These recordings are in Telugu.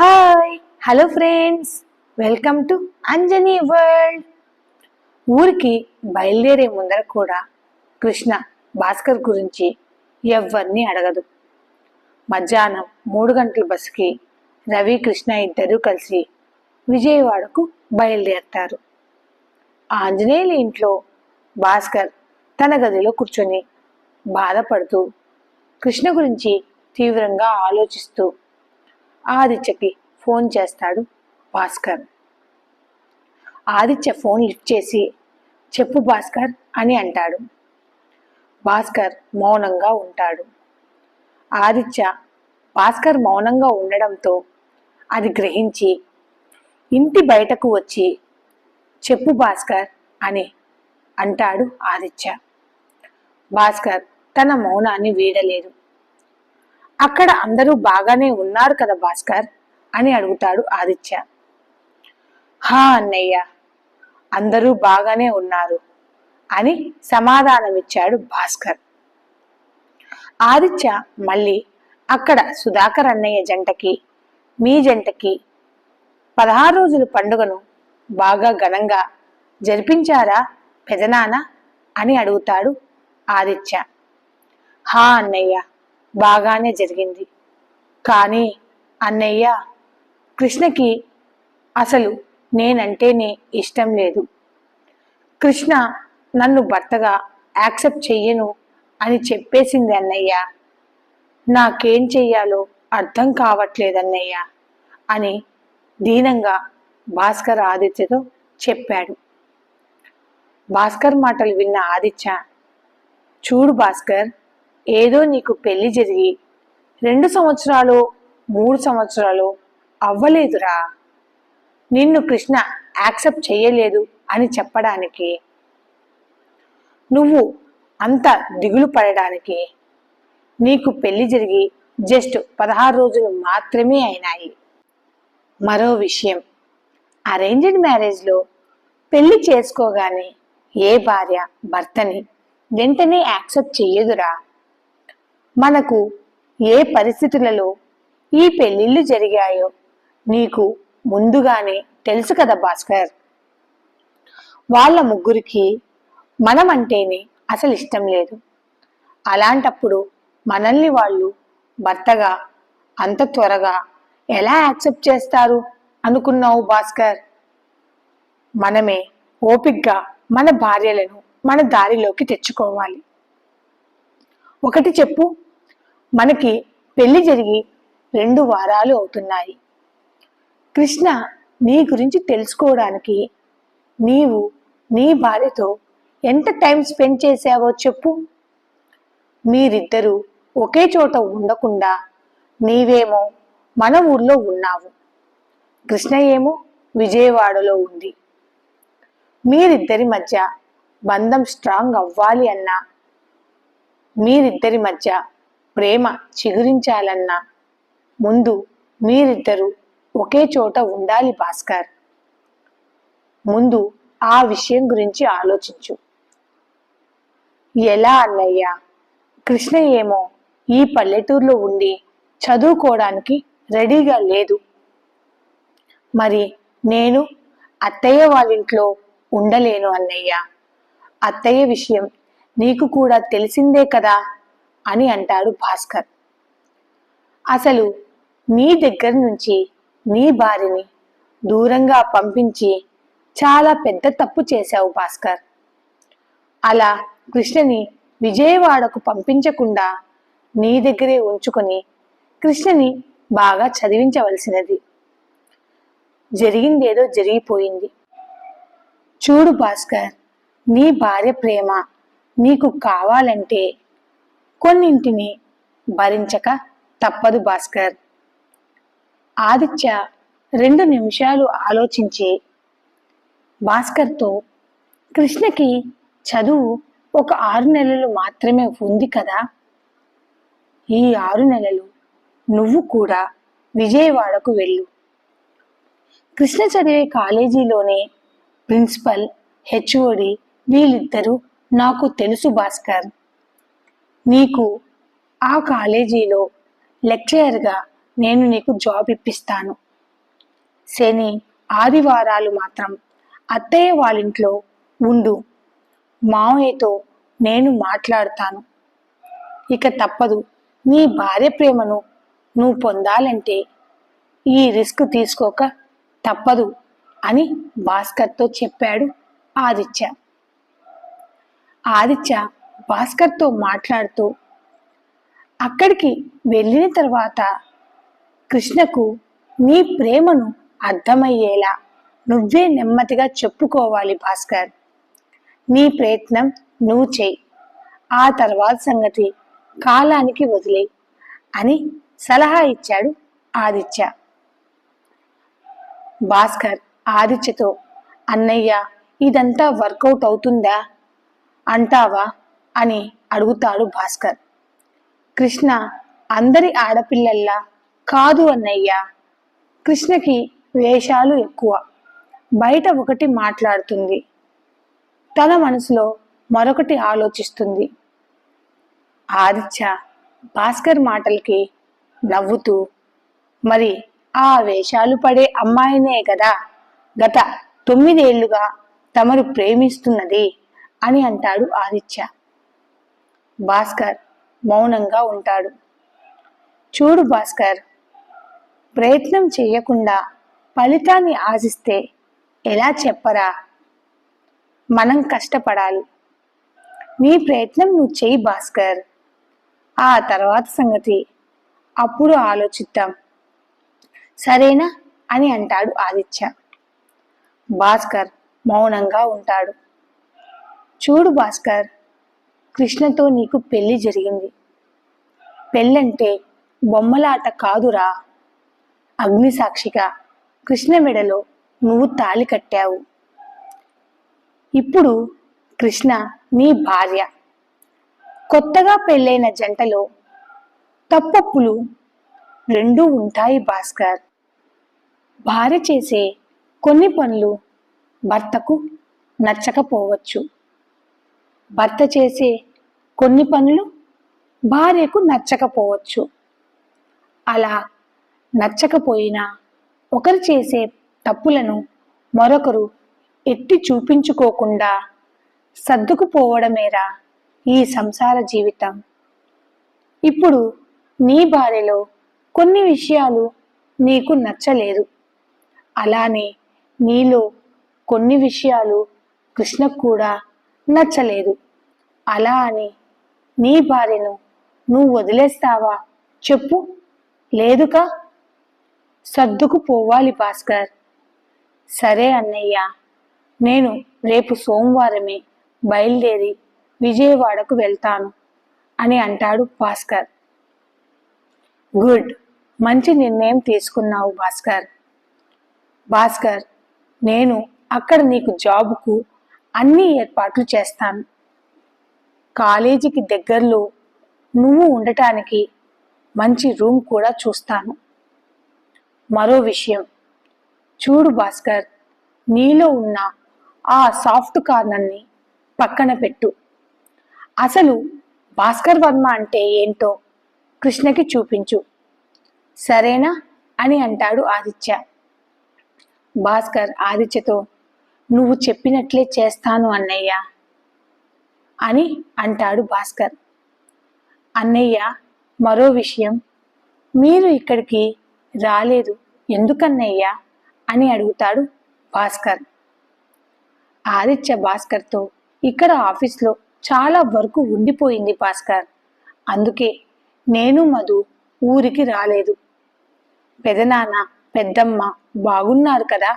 Hi hello friends, welcome to Anjani world. ఊరికి బయలుదేరే ముందర కూడా కృష్ణ భాస్కర్ గురించి ఎవరిని అడగదు. మధ్యాహ్నం 3 గంటల బస్సుకి రవి కృష్ణ ఇద్దరూ కలిసి విజయవాడకు బయలుదేరతారు. ఆంజనేయుల ఇంట్లో భాస్కర్ తన గదిలో కూర్చొని బాధపడుతూ కృష్ణ గురించి తీవ్రంగా ఆలోచిస్తూ ఆదిత్యకి ఫోన్ చేస్తాడు భాస్కర్. ఆదిత్య ఫోన్ లిఫ్ట్ చేసి చెప్పు భాస్కర్ అని అంటాడు. భాస్కర్ మౌనంగా ఉంటాడు. ఆదిత్య భాస్కర్ మౌనంగా ఉండడంతో అది గ్రహించి ఇంటి బయటకు వచ్చి చెప్పు భాస్కర్ అని అంటాడు ఆదిత్య. భాస్కర్ తన మౌనాన్ని వీడలేదు. అక్కడ అందరూ బాగానే ఉన్నారు కదా భాస్కర్ అని అడుగుతాడు ఆదిత్య. హా అన్నయ్య, అందరూ బాగానే ఉన్నారు అని సమాధానమిచ్చాడు భాస్కర్. ఆదిత్య మళ్ళీ అక్కడ సుధాకర్ అన్నయ్య జంటకి మీ జంటకి 16 రోజుల పండుగను బాగా ఘనంగా జరిపించారా పెదనాన్న అని అడుగుతాడు ఆదిత్య. హా అన్నయ్య, బాగానే జరిగింది. కానీ అన్నయ్య, కృష్ణకి అసలు నేనంటేనే ఇష్టం లేదు. కృష్ణ నన్ను భర్తగా యాక్సెప్ట్ చెయ్యను అని చెప్పేసింది అన్నయ్య. నాకేం చెయ్యాలో అర్థం కావట్లేదన్నయ్య అని దీనంగా భాస్కర్ ఆదిత్యతో చెప్పాడు. భాస్కర్ మాటలు విన్న ఆదిత్య, చూడు భాస్కర్, ఏదో నీకు పెళ్లి జరిగి 2 సంవత్సరాలు 3 సంవత్సరాలు అవ్వలేదురా. నిన్ను కృష్ణ యాక్సెప్ట్ చేయలేదు అని చెప్పడానికి, నువ్వు అంత దిగులు పడడానికి నీకు పెళ్లి జరిగి జస్ట్ 16 రోజులు మాత్రమే అయినాయి. మరో విషయం, అరేంజ్డ్ మ్యారేజ్లో పెళ్లి చేసుకోగానే ఏ భార్య భర్తని వెంటనే యాక్సెప్ట్ చెయ్యదురా. మనకు ఏ పరిస్థితులలో ఈ పెళ్లిళ్ళు జరిగాయో నీకు ముందుగానే తెలుసు కదా భాస్కర్. వాళ్ళ ముగ్గురికి మనం అంటేనే అసలు ఇష్టం లేదు. అలాంటప్పుడు మనల్ని వాళ్ళు భర్తగా అంత త్వరగా ఎలా యాక్సెప్ట్ చేస్తారు అనుకున్నావు భాస్కర్? మనమే ఓపిగ్గా మన భార్యలను మన దారిలోకి తెచ్చుకోవాలి. ఒకటి చెప్పు, మనకి పెళ్లి జరిగి 2 వారాలు అవుతున్నాయి. కృష్ణ నీ గురించి తెలుసుకోవడానికి నీవు నీ భార్యతో ఎంత టైం స్పెండ్ చేసావో చెప్పు. మీరిద్దరూ ఒకే చోట ఉండకుండా నీవేమో మన ఊర్లో ఉన్నావు, కృష్ణ ఏమో విజయవాడలో ఉంది. మీరిద్దరి మధ్య బంధం స్ట్రాంగ్ అవ్వాలి అన్నా, మీరిద్దరి మధ్య ప్రేమ చిగురించాలన్నా ముందు మీరిద్దరూ ఒకే చోట ఉండాలి భాస్కర్. ముందు ఆ విషయం గురించి ఆలోచించు. ఎలా అన్నయ్య? కృష్ణ ఏమో ఈ పల్లెటూరులో ఉండి చదువుకోవడానికి రెడీగా లేదు. మరి నేను అత్తయ్య వాళ్ళింట్లో ఉండలేను అన్నయ్య. అత్తయ్య విషయం నీకు కూడా తెలిసిందే కదా అని అంటాడు భాస్కర్. అసలు నీ దగ్గర నుంచి నీ భార్యని దూరంగా పంపించి చాలా పెద్ద తప్పు చేశావు భాస్కర్. అలా కృష్ణని విజయవాడకు పంపించకుండా నీ దగ్గరే ఉంచుకొని కృష్ణని బాగా చదివించవలసినది. జరిగిందేదో జరిగిపోయింది. చూడు భాస్కర్, నీ భార్య ప్రేమ నీకు కావాలంటే కొన్నింటిని భరించక తప్పదు భాస్కర్. ఆదిత్య 2 నిమిషాలు ఆలోచించి భాస్కర్తో, కృష్ణకి చదువు ఒక 6 నెలలు మాత్రమే ఉంది కదా. ఈ 6 నెలలు నువ్వు కూడా విజయవాడకు వెళ్ళు. కృష్ణ చదివే కాలేజీలోనే ప్రిన్సిపల్, హెచ్ఓడి వీళ్ళిద్దరూ నాకు తెలుసు భాస్కర్. నీకు ఆ కాలేజీలో లెక్చరర్గా నేను నీకు జాబ్ ఇప్పిస్తాను శని ఆదివారాలు మాత్రం అత్తయ్య వాళ్ళింట్లో ఉండు. మావయ్యతో నేను మాట్లాడతాను. ఇక తప్పదు. నీ భార్య ప్రేమను నువ్వు పొందాలంటే ఈ రిస్క్ తీసుకోక తప్పదు అని భాస్కర్తో చెప్పాడు ఆదిత్య. ఆదిత్య భాస్కర్తో మాట్లాడుతూ అక్కడికి వెళ్ళిన తర్వాత కృష్ణకు నీ ప్రేమను అర్థమయ్యేలా నువ్వే నెమ్మదిగా చెప్పుకోవాలి భాస్కర్. నీ ప్రయత్నం నువ్వు చెయ్యి, ఆ తర్వాత సంగతి కాలానికి వదిలే అని సలహా ఇచ్చాడు ఆదిత్య. భాస్కర్ ఆదిత్యతో అన్నయ్య ఇదంతా వర్కౌట్ అవుతుందా అంటావా అని అడుగుతాడు భాస్కర్. కృష్ణ అందరి ఆడపిల్లల్లా కాదు అన్నయ్య. కృష్ణకి వేషాలు ఎక్కువ, బయట ఒకటి మాట్లాడుతుంది, తన మనసులో మరొకటి ఆలోచిస్తుంది. ఆదిత్య భాస్కర్ మాటలకి నవ్వుతూ మరి ఆ వేషాలు పడే అమ్మాయినే కదా గత 9 ఏళ్లుగా తమరు ప్రేమిస్తున్నది అని అంటాడు ఆదిత్య. భాస్కర్ మౌనంగా ఉంటాడు. చూడు భాస్కర్, ప్రయత్నం చేయకుండా ఫలితాన్ని ఆశిస్తే ఎలా చెప్పరా? మనం కష్టపడాలి. నీ ప్రయత్నం నువ్వు చెయ్యి భాస్కర్, ఆ తర్వాత సంగతి అప్పుడు ఆలోచిద్దాం, సరేనా అని అంటాడు ఆదిత్య. భాస్కర్ మౌనంగా ఉంటాడు. చూడు భాస్కర్, కృష్ణతో నీకు పెళ్లి జరిగింది. పెళ్ళంటే బొమ్మలాట కాదురా. అగ్నిసాక్షిగా కృష్ణ మెడలో నువ్వు తాళి కట్టావు. ఇప్పుడు కృష్ణ నీ భార్య. కొత్తగా పెళ్ళైన జంటలో తప్పొప్పులు రెండూ ఉంటాయి భాస్కర్. భార్య చేసే కొన్ని పనులు భర్తకు నచ్చకపోవచ్చు, భర్త చేసే కొన్ని పనులు భార్యకు నచ్చకపోవచ్చు. అలా నచ్చకపోయినా ఒకరు చేసే తప్పులను మరొకరు ఎత్తి చూపించుకోకుండా సర్దుకుపోవడమేరా ఈ సంసార జీవితం. ఇప్పుడు నీ భార్యలో కొన్ని విషయాలు నీకు నచ్చలేదు, అలానే నీలో కొన్ని విషయాలు కృష్ణకు కూడా నచ్చలేదు. అలా అని నీ భార్యను నువ్వు వదిలేస్తావా చెప్పు? లేదుగా. సర్దుకుపోవాలి భాస్కర్. సరే అన్నయ్య, నేను రేపు సోమవారమే బయలుదేరి విజయవాడకు వెళ్తాను అని అంటాడు భాస్కర్. గుడ్, మంచి నిర్ణయం తీసుకున్నావు భాస్కర్. భాస్కర్, నేను అక్కడ నీకు జాబుకు అన్ని ఏర్పాట్లు చేస్తాను. కాలేజీకి దగ్గరలో నువ్వు ఉండటానికి మంచి రూమ్ కూడా చూస్తాను. మరో విషయం, చూడు భాస్కర్, నీలో ఉన్న ఆ సాఫ్ట్ కార్నర్ని పక్కన పెట్టు. అసలు భాస్కర్ వర్మ అంటే ఏంటో కృష్ణకి చూపించు, సరేనా అని అంటాడు ఆదిత్య. భాస్కర్ ఆదిత్యతో నువ్వు చెప్పినట్లే చేస్తాను అన్నయ్య అని అంటాడు భాస్కర్. అన్నయ్య, మరో విషయం, మీరు ఇక్కడికి రాలేదు ఎందుకన్నయ్యా అని అడుగుతాడు భాస్కర్. ఆదిత్య భాస్కర్తో ఇక్కడ ఆఫీస్లో చాలా వర్క్ ఉండిపోయింది భాస్కర్, అందుకే నేను మధు ఊరికి రాలేదు. పెదనాన్న పెద్దమ్మ బాగున్నారు కదా,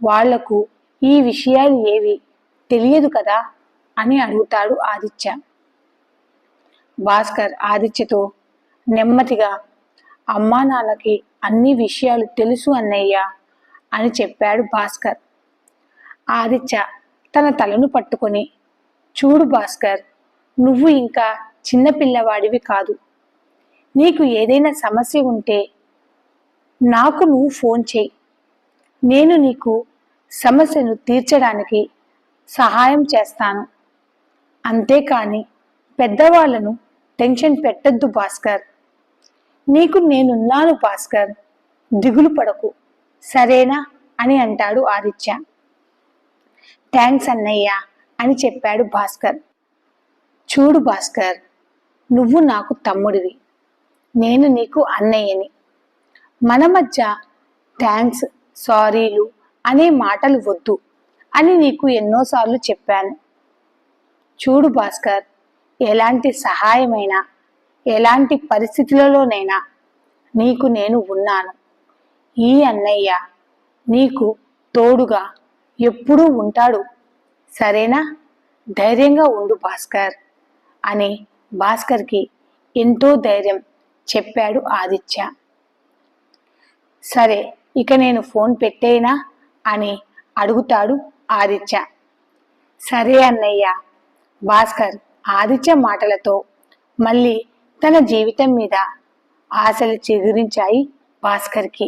వాళ్లకు ఈ విషయాలు ఏవి తెలియదు కదా అని అడుగుతాడు ఆదిత్య. భాస్కర్ ఆదిత్యతో నెమ్మదిగా అమ్మా నాన్నకి అన్ని విషయాలు తెలుసు అన్నయ్య అని చెప్పాడు భాస్కర్. ఆదిత్య తన తలను పట్టుకొని, చూడు భాస్కర్, నువ్వు ఇంకా చిన్నపిల్లవాడివి కాదు. నీకు ఏదైనా సమస్య ఉంటే నాకు నువ్వు ఫోన్ చేయి, నేను నీకు సమస్యను తీర్చడానికి సహాయం చేస్తాను. అంతేకాని పెద్దవాళ్లను టెన్షన్ పెట్టద్దు భాస్కర్. నీకు నేనున్నాను భాస్కర్, దిగులు పడకు సరేనా అని అంటాడు ఆదిత్య. థ్యాంక్స్ అన్నయ్య అని చెప్పాడు భాస్కర్. చూడు భాస్కర్, నువ్వు నాకు తమ్ముడివి, నేను నీకు అన్నయ్యని. మన మధ్య థ్యాంక్స్, సారీలు అనే మాటలు వద్దు అని నీకు ఎన్నోసార్లు చెప్పాను. చూడు భాస్కర్, ఎలాంటి సహాయమైనా ఎలాంటి పరిస్థితులలోనైనా నీకు నేను ఉన్నాను. ఈ అన్నయ్య నీకు తోడుగా ఎప్పుడూ ఉంటాడు, సరేనా? ధైర్యంగా ఉండు భాస్కర్ అని భాస్కర్కి ఎంతో ధైర్యం చెప్పాడు ఆదిత్య. సరే, ఇక నేను ఫోన్ పెట్టేనా అని అడుగుతాడు ఆదిత్య. సరే అన్నయ్య. భాస్కర్ ఆదిత్య మాటలతో మళ్ళీ తన జీవితం మీద ఆశలు చిగురించాయి భాస్కర్కి.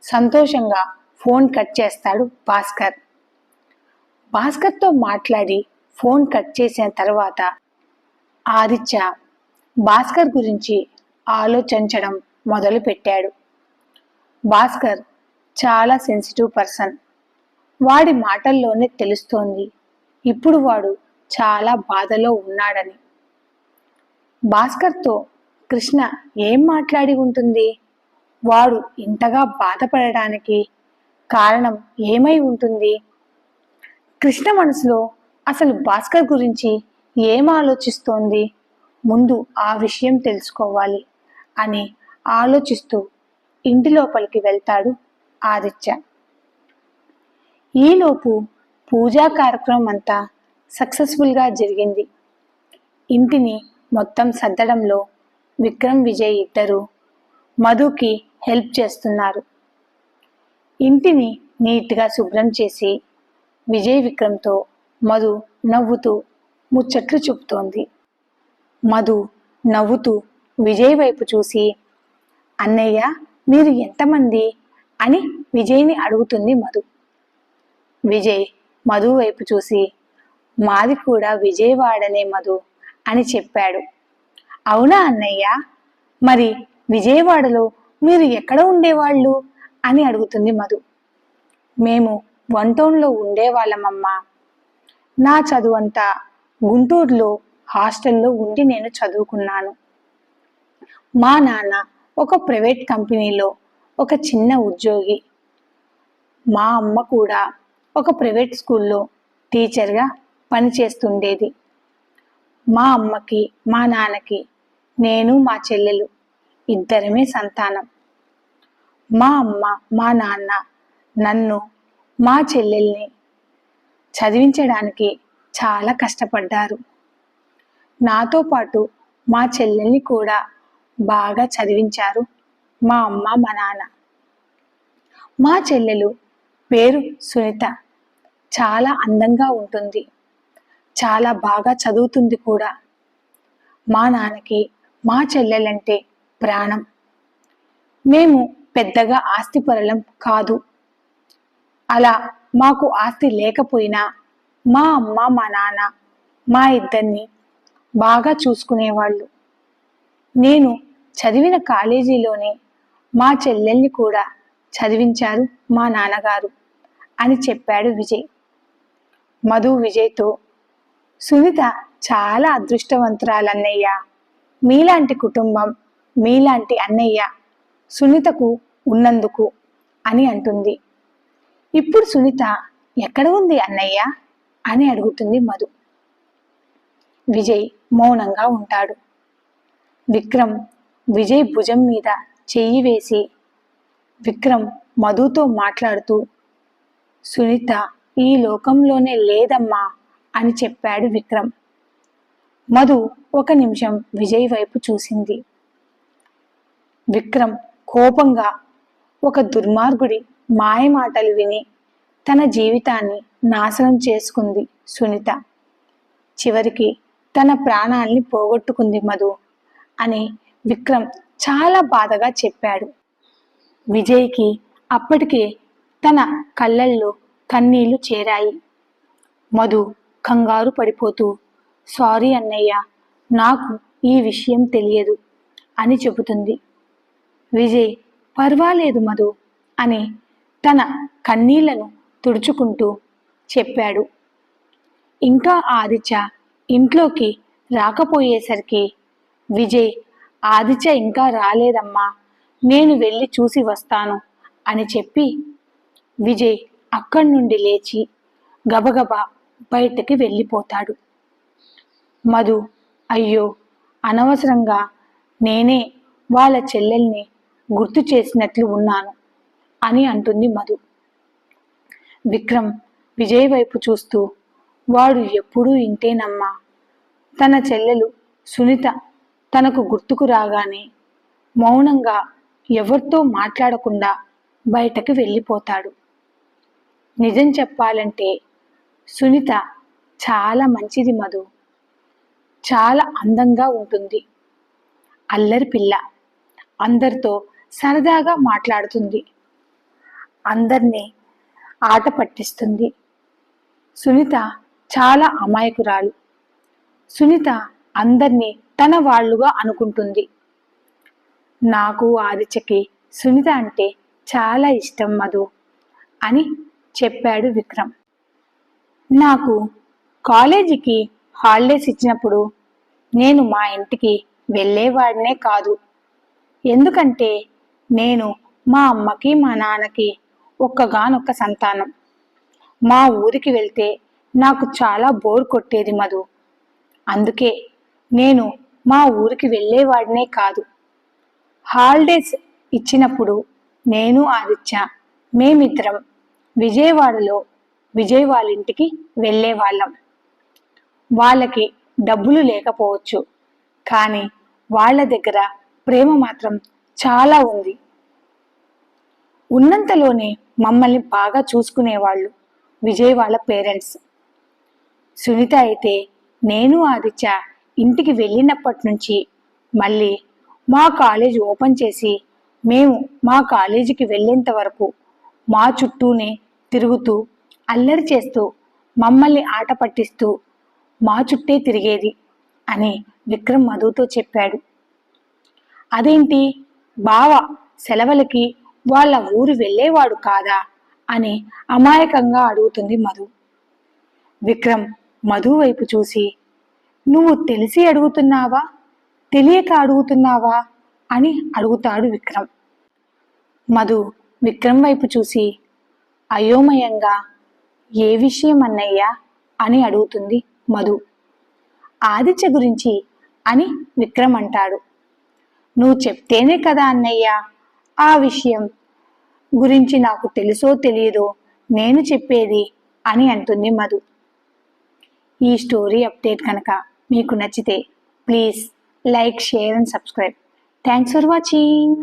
సంతోషంగా ఫోన్ కట్ చేస్తాడు భాస్కర్. భాస్కర్తో మాట్లాడి ఫోన్ కట్ చేసిన తర్వాత ఆదిత్య భాస్కర్ గురించి ఆలోచించడం మొదలు పెట్టాడు. భాస్కర్ చాలా సెన్సిటివ్ పర్సన్. వాడి మాటల్లోనే తెలుస్తోంది ఇప్పుడు వాడు చాలా బాధలో ఉన్నాడని. భాస్కర్తో కృష్ణ ఏం మాట్లాడి ఉంటుంది? వాడు ఇంతగా బాధపడడానికి కారణం ఏమై ఉంటుంది? కృష్ణ మనసులో అసలు భాస్కర్ గురించి ఏం ఆలోచిస్తోంది? ముందు ఆ విషయం తెలుసుకోవాలి అని ఆలోచిస్తూ ఇంటి లోపలికి వెళ్తాడు ఆదిత్య. ఈలోపు పూజా కార్యక్రమం అంతా సక్సెస్ఫుల్గా జరిగింది. ఇంటిని మొత్తం సర్దడంలో విక్రమ్, విజయ్ ఇద్దరు మధుకి హెల్ప్ చేస్తున్నారు. ఇంటిని నీట్గా శుభ్రం చేసి విజయ్, విక్రమ్తో మధు నవ్వుతూ ముచ్చట్లు చెబుతోంది. మధు నవ్వుతూ విజయ్ వైపు చూసి, అన్నయ్య మీరు ఎంతమంది అని విజయ్ని అడుగుతుంది మధు. విజయ్ మధు వైపు చూసి, మాది కూడా విజయవాడనే మధు అని చెప్పాడు. అవునా అన్నయ్య, మరి విజయవాడలో మీరు ఎక్కడ ఉండేవాళ్ళు అని అడుగుతుంది మధు. మేము 1 టౌన్లో ఉండేవాళ్ళమమ్మా. నా చదువంతా గుంటూరులో హాస్టల్లో ఉండి నేను చదువుకున్నాను. మా నాన్న ఒక ప్రైవేట్ కంపెనీలో ఒక చిన్న ఉద్యోగి. మా అమ్మ కూడా ఒక ప్రైవేట్ స్కూల్లో టీచర్గా పనిచేస్తుండేది. మా అమ్మకి మా నాన్నకి నేను మా చెల్లెలు ఇద్దరమే సంతానం. మా అమ్మ మా నాన్న నన్ను మా చెల్లెల్ని చదివించడానికి చాలా కష్టపడ్డారు. నాతో పాటు మా చెల్లెల్ని కూడా బాగా చదివించారు మా అమ్మ మా నాన్న. మా చెల్లెలు పేరు సునీత. చాలా అందంగా ఉంటుంది, చాలా బాగా చదువుతుంది కూడా. మా నాన్నకి మా చెల్లెలంటే ప్రాణం. మేము పెద్దగా ఆస్తిపరులం కాదు. అలా మాకు ఆస్తి లేకపోయినా మా అమ్మ మా నాన్న మా ఇద్దరిని బాగా చూసుకునేవాళ్ళు. నేను చదివిన కాలేజీలోనే మా చెల్లెల్ని కూడా చదివించారు మా నాన్నగారు అని చెప్పాడు విజయ్. మధు విజయ్తో, సునీత చాలా అదృష్టవంతురాలన్నయ్య. మీలాంటి కుటుంబం, మీలాంటి అన్నయ్య సునీతకు ఉన్నందుకు అని అంటుంది. ఇప్పుడు సునీత ఎక్కడ ఉంది అన్నయ్య అని అడుగుతుంది మధు. విజయ్ మౌనంగా ఉంటాడు. విక్రమ్ విజయ్ భుజం మీద చెయ్యి వేసి, విక్రమ్ మధుతో మాట్లాడుతూ, సునీత ఈ లోకంలోనే లేదమ్మా అని చెప్పాడు విక్రమ్. మధు 1 నిమిషం విజయ్ వైపు చూసింది. విక్రమ్ కోపంగా ఒక దుర్మార్గుడి మాయ మాటలు విని తన జీవితాన్ని నాశనం చేసుకుంది సునీత. చివరికి తన ప్రాణాల్ని పోగొట్టుకుంది మధు అని విక్రమ్ చాలా బాధగా చెప్పాడు. విజయ్కి అప్పటికే తన కళ్ళల్లో కన్నీళ్లు చేరాయి. మధు కంగారు పడిపోతూ, సారీ అన్నయ్య, నాకు ఈ విషయం తెలియదు అని చెబుతుంది. విజయ్ పర్వాలేదు మధు అని తన కన్నీళ్లను తుడుచుకుంటూ చెప్పాడు. ఇంకా ఆదిత్య ఇంట్లోకి రాకపోయేసరికి విజయ్, ఆదిత్య ఇంకా రాలేదమ్మా, నేను వెళ్ళి చూసి వస్తాను అని చెప్పి విజయ్ అక్కడి నుండి లేచి గబగబా బయటకి వెళ్ళిపోతాడు. మధు, అయ్యో అనవసరంగా నేనే వాళ్ళ చెల్లెల్ని గుర్తు చేసినట్లు ఉన్నాను అని అంటుంది మధు. విక్రమ్ విజయ్ వైపు చూస్తూ, వాడు ఎప్పుడూ ఇంతేనమ్మా, తన చెల్లెలు సునీత తనకు గుర్తుకు రాగానే మౌనంగా ఎవరితో మాట్లాడకుండా బయటకు వెళ్ళిపోతాడు. నిజం చెప్పాలంటే సునీత చాలా మంచిది మధు, చాలా అందంగా ఉంటుంది, అల్లరి పిల్ల, అందరితో సరదాగా మాట్లాడుతుంది, అందరినీ ఆట పట్టిస్తుంది. సునీత చాలా అమాయకురాలు. సునీత అందరినీ తన వాళ్ళుగా అనుకుంటుంది. నాకు ఆదిత్యకి సునీత అంటే చాలా ఇష్టం మధు అని చెప్పాడు విక్రమ్. నాకు కాలేజీకి హాలిడేస్ ఇచ్చినప్పుడు నేను మా ఇంటికి వెళ్ళేవాడినే కాదు. ఎందుకంటే నేను మా అమ్మకి మా నాన్నకి ఒక్కగానొక్క సంతానం. మా ఊరికి వెళ్తే నాకు చాలా బోర్ కొట్టేది మధు. అందుకే నేను మా ఊరికి వెళ్ళేవాడినే కాదు. హాలిడేస్ ఇచ్చినప్పుడు నేను ఆదిత్య మేమిద్దరం విజయవాడలో విజయ్ వాళ్ళ ఇంటికి వెళ్ళేవాళ్ళం. వాళ్ళకి డబ్బులు లేకపోవచ్చు, కానీ వాళ్ళ దగ్గర ప్రేమ మాత్రం చాలా ఉంది. ఉన్నంతలోనే మమ్మల్ని బాగా చూసుకునేవాళ్ళు విజయ్ వాళ్ళ పేరెంట్స్. సునీత అయితే నేను ఆదిత్య ఇంటికి వెళ్ళినప్పటి నుంచి మళ్ళీ మా కాలేజ్ ఓపెన్ చేసి మేము మా కాలేజీకి వెళ్ళేంత వరకు మా చుట్టూనే తిరుగుతూ అల్లరి చేస్తూ మమ్మల్ని ఆట పట్టిస్తూ మా చుట్టే తిరిగేది అని విక్రమ్ మధుతో చెప్పాడు. అదేంటి బావ సెలవులకి వాళ్ళ ఊరు వెళ్ళేవాడు కాదా అని అమాయకంగా అడుగుతుంది మధు. విక్రమ్ మధు వైపు చూసి, నువ్వు తెలిసి అడుగుతున్నావా తెలియక అడుగుతున్నావా అని అడుగుతాడు విక్రమ్. మధు విక్రమ్ వైపు చూసి అయోమయంగా, ఏ విషయం అన్నయ్యా అని అడుగుతుంది మధు. ఆదిత్య గురించి అని విక్రమ్ అంటాడు. నువ్వు చెప్తేనే కదా అన్నయ్య ఆ విషయం గురించి నాకు తెలుసో తెలియదో నేను చెప్పేది అని అంటుంది మధు. ఈ స్టోరీ అప్డేట్ కనుక మీకు నచ్చితే please like, share and subscribe. Thanks for watching.